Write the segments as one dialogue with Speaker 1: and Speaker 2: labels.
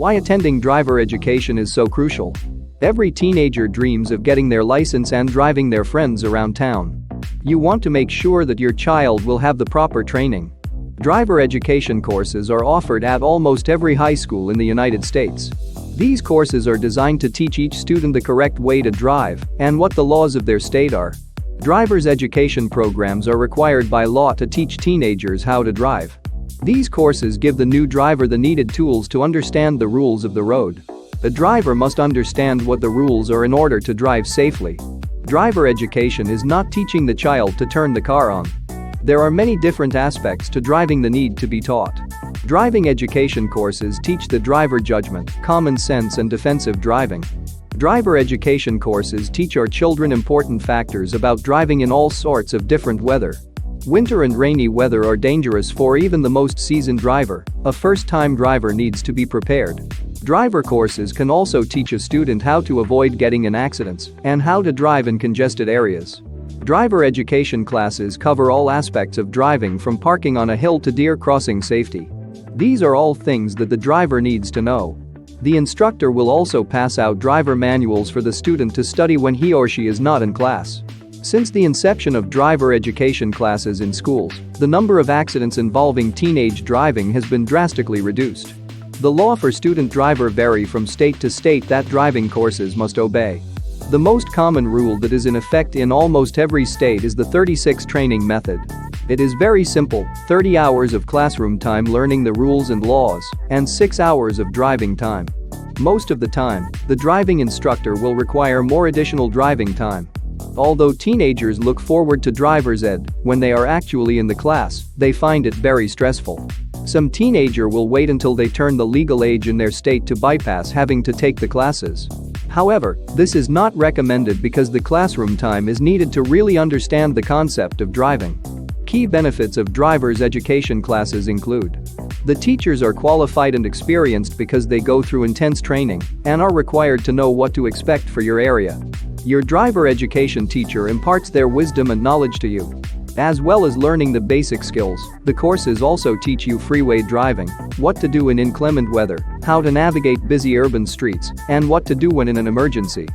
Speaker 1: Why attending driver education is so crucial. Every teenager dreams of getting their license and driving their friends around town. You want to make sure that your child will have the proper training. Driver education courses are offered at almost every high school in the United States. These courses are designed to teach each student the correct way to drive and what the laws of their state are. Driver's education programs are required by law to teach teenagers how to drive. These courses give the new driver the needed tools to understand the rules of the road. A driver must understand what the rules are in order to drive safely. Driver education is not teaching the child to turn the car on. There are many different aspects to driving that need to be taught. Driving education courses teach the driver judgment, common sense and defensive driving. Driver education courses teach our children important factors about driving in all sorts of different weather. Winter and rainy weather are dangerous for even the most seasoned driver. A first-time driver needs to be prepared. Driver courses can also teach a student how to avoid getting in accidents and how to drive in congested areas. Driver education classes cover all aspects of driving from parking on a hill to deer crossing safety. These are all things that the driver needs to know. The instructor will also pass out driver manuals for the student to study when he or she is not in class. Since the inception of driver education classes in schools, the number of accidents involving teenage driving has been drastically reduced. The law for student driver vary from state to state that driving courses must obey. The most common rule that is in effect in almost every state is the 36 training method. It is very simple: 30 hours of classroom time learning the rules and laws, and 6 hours of driving time. Most of the time, the driving instructor will require more additional driving time. Although teenagers look forward to driver's ed, when they are actually in the class, they find it very stressful. Some teenager will wait until they turn the legal age in their state to bypass having to take the classes. However, this is not recommended because the classroom time is needed to really understand the concept of driving. Key benefits of driver's education classes include: the teachers are qualified and experienced because they go through intense training and are required to know what to expect for your area. Your driver education teacher imparts their wisdom and knowledge to you. As well as learning the basic skills, the courses also teach you freeway driving, what to do in inclement weather, how to navigate busy urban streets, and what to do when in an emergency.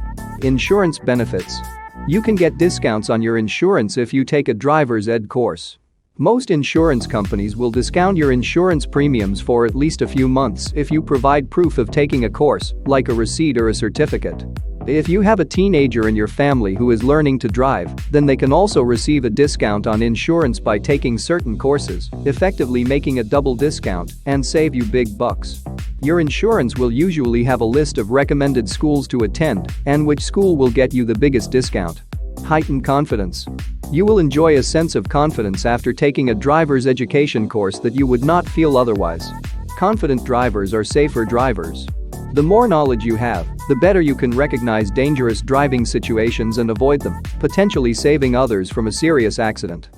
Speaker 1: Insurance benefits. You can get discounts on your insurance if you take a driver's ed course. Most insurance companies will discount your insurance premiums for at least a few months if you provide proof of taking a course, like a receipt or a certificate. If you have a teenager in your family who is learning to drive, then they can also receive a discount on insurance by taking certain courses, effectively making a double discount and save you big bucks. Your insurance will usually have a list of recommended schools to attend and which school will get you the biggest discount. Heightened confidence. You will enjoy a sense of confidence after taking a driver's education course that you would not feel otherwise. Confident drivers are safer drivers. The more knowledge you have, the better you can recognize dangerous driving situations and avoid them, potentially saving others from a serious accident.